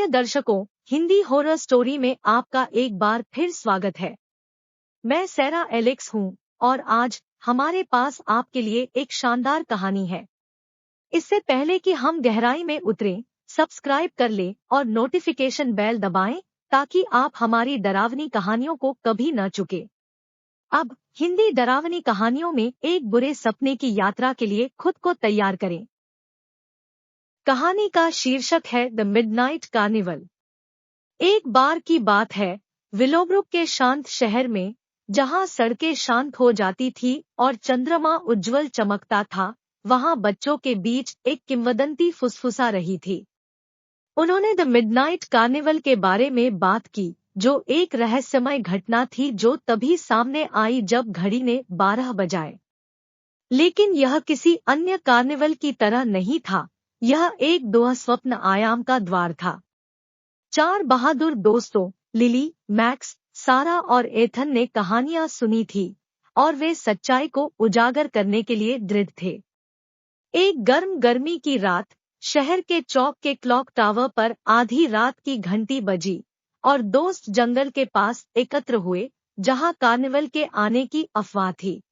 प्रिय दर्शकों, Hindi horror story में आपका एक बार फिर स्वागत है। मैं सैरा एलेक्स हूँ और आज हमारे पास आपके लिए एक शानदार कहानी है। इससे पहले कि हम गहराई में उतरें, सब्सक्राइब कर लें और नोटिफिकेशन बेल दबाएं ताकि आप हमारी डरावनी कहानियों को कभी न चुके। अब हिंदी डरावनी कहानियों में एक बुरे सपने की यात्रा के लिए खुद को तैयार करें। कहानी का शीर्षक है द मिडनाइट कार्निवल। एक बार की बात है, विलोब्रुक के शांत शहर में, जहां सड़कें शांत हो जाती थी और चंद्रमा उज्जवल चमकता था, वहां बच्चों के बीच एक किंवदंती फुसफुसा रही थी। उन्होंने द मिडनाइट कार्निवल के बारे में बात की, जो एक रहस्यमय घटना थी जो तभी सामने आई जब घड़ी ने 12 बजाए। लेकिन यह किसी अन्य कार्निवल की तरह नहीं था, यह एक दुःस्वप्न आयाम का द्वार था। 4 बहादुर दोस्तों, लिली, मैक्स, सारा और एथन ने कहानियां सुनी थी और वे सच्चाई को उजागर करने के लिए दृढ़ थे। एक गर्म गर्मी की रात, शहर के चौक के क्लॉक टावर पर आधी रात की घंटी बजी और दोस्त जंगल के पास एकत्र हुए, जहां कार्निवल के आने की अफवाह थी।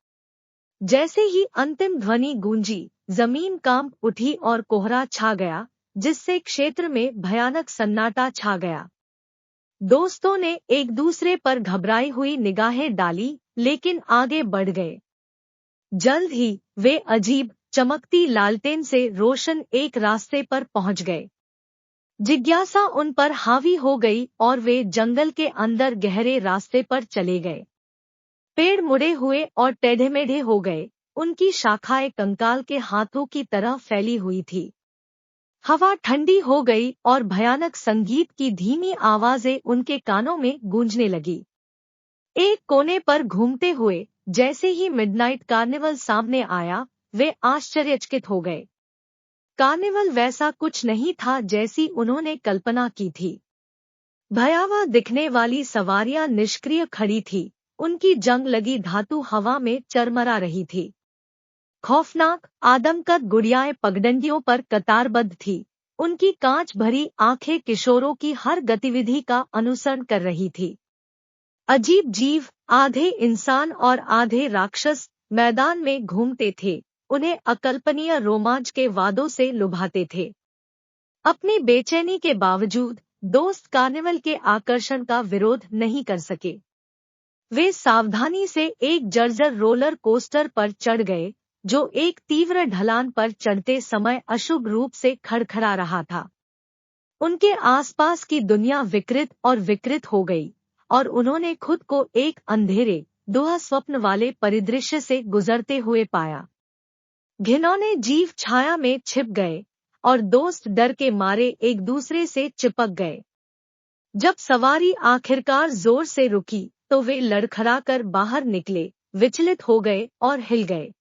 जैसे ही अंतिम ध्वनि गूंजी, जमीन कांप उठी और कोहरा छा गया, जिससे क्षेत्र में भयानक सन्नाटा छा गया। दोस्तों ने एक दूसरे पर घबराई हुई निगाहें डाली, लेकिन आगे बढ़ गए। जल्द ही वे अजीब चमकती लालटेन से रोशन एक रास्ते पर पहुंच गए। जिज्ञासा उन पर हावी हो गई और वे जंगल के अंदर गहरे रास्ते पर चले गए। पेड़ मुड़े हुए और टेढ़े-मेढ़े हो गए, उनकी शाखाएं कंकाल के हाथों की तरह फैली हुई थी। हवा ठंडी हो गई और भयानक संगीत की धीमी आवाजें उनके कानों में गूंजने लगी। एक कोने पर घूमते हुए, जैसे ही मिडनाइट कार्निवल सामने आया, वे आश्चर्यचकित हो गए। कार्निवल वैसा कुछ नहीं था जैसी उन्होंने कल्पना की थी। भयावह दिखने वाली सवारियां निष्क्रिय खड़ी थी, उनकी जंग लगी धातु हवा में चरमरा रही थी। खौफनाक, आदमकद गुड़ियाएं पगडंडियों पर कतारबद्ध थी, उनकी कांच भरी आंखें किशोरों की हर गतिविधि का अनुसरण कर रही थी। अजीब जीव, आधे इंसान और आधे राक्षस, मैदान में घूमते थे, उन्हें अकल्पनीय रोमांच के वादों से लुभाते थे। अपनी बेचैनी के बावजूद दोस्त कार्निवल के आकर्षण का विरोध नहीं कर सके। वे सावधानी से एक जर्जर रोलर कोस्टर पर चढ़ गए, जो एक तीव्र ढलान पर चढ़ते समय अशुभ रूप से खड़खड़ा रहा था। उनके आसपास की दुनिया विकृत और विकृत हो गई, और उन्होंने खुद को एक अंधेरे, दुःस्वप्न वाले परिदृश्य से गुजरते हुए पाया। घिनौने जीव छाया में छिप गए, और दोस्त डर के मारे एक दूसरे से चिपक गए। जब सवारी आखिरकार जोर से रुकी, तो वे लड़खड़ाकर बाहर निकले, विचलित हो गए और हिल गए।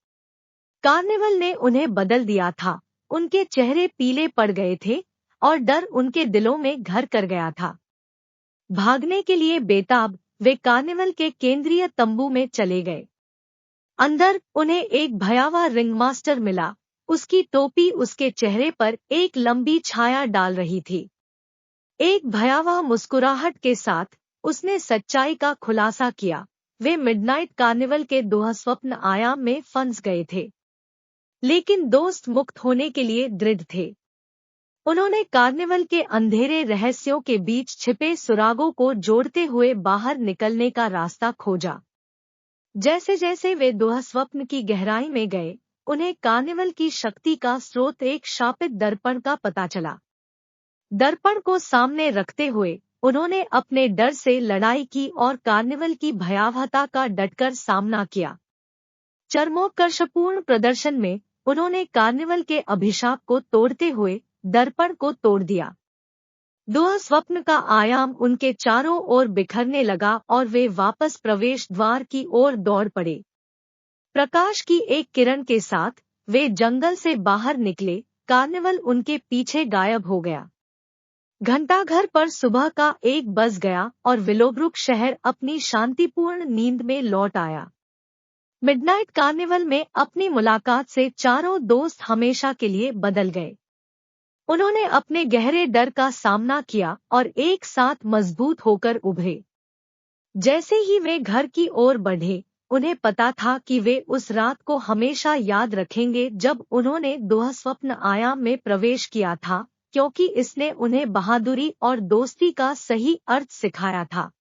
कार्निवल ने उन्हें बदल दिया था, उनके चेहरे पीले पड़ गए थे और डर उनके दिलों में घर कर गया था। भागने के लिए बेताब, वे कार्निवल के केंद्रीय तंबू में चले गए। अंदर उन्हें एक भयावह रिंगमास्टर मिला, उसकी टोपी उसके चेहरे पर एक लंबी छाया डाल रही थी। एक भयावह मुस्कुराहट के साथ उसने सच्चाई का खुलासा किया, वे मिडनाइट कार्निवल के दुःस्वप्न आयाम में फंस गए थे। लेकिन दोस्त मुक्त होने के लिए दृढ़ थे। उन्होंने कार्निवल के अंधेरे रहस्यों के बीच छिपे सुरागों को जोड़ते हुए बाहर निकलने का रास्ता खोजा। जैसे जैसे वे दुःस्वप्न की गहराई में गए, उन्हें कार्निवल की शक्ति का स्रोत एक शापित दर्पण का पता चला। दर्पण को सामने रखते हुए उन्होंने अपने डर से लड़ाई की और कार्निवल की भयावहता का डटकर सामना किया। चरमोत्कर्षपूर्ण प्रदर्शन में उन्होंने कार्निवल के अभिशाप को तोड़ते हुए दर्पण को तोड़ दिया। दुःस्वप्न का आयाम उनके चारों ओर बिखरने लगा और वे वापस प्रवेश द्वार की ओर दौड़ पड़े। प्रकाश की एक किरण के साथ वे जंगल से बाहर निकले, कार्निवल उनके पीछे गायब हो गया। घंटाघर पर सुबह का 1 बज गया और विलोब्रुक शहर अपनी शांतिपूर्ण नींद में लौट आया। मिडनाइट कार्निवल में अपनी मुलाकात से चारों दोस्त हमेशा के लिए बदल गए। उन्होंने अपने गहरे डर का सामना किया और एक साथ मजबूत होकर उभरे। जैसे ही वे घर की ओर बढ़े, उन्हें पता था कि वे उस रात को हमेशा याद रखेंगे जब उन्होंने दुःस्वप्न आयाम में प्रवेश किया था, क्योंकि इसने उन्हें बहादुरी और दोस्ती का सही अर्थ सिखाया था।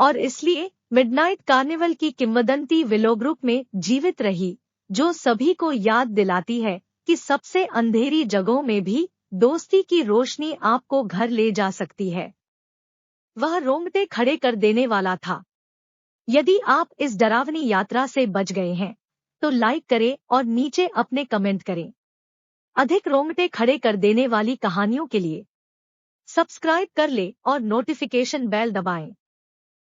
और इसलिए मिडनाइट कार्निवल की किंवदंती विलोब्रुक में जीवित रही, जो सभी को याद दिलाती है कि सबसे अंधेरी जगहों में भी दोस्ती की रोशनी आपको घर ले जा सकती है। वह रोंगटे खड़े कर देने वाला था। यदि आप इस डरावनी यात्रा से बच गए हैं, तो लाइक करें और नीचे अपने कमेंट करें। अधिक रोंगटे खड़े कर देने वाली कहानियों के लिए सब्सक्राइब कर ले और नोटिफिकेशन बेल दबाएं।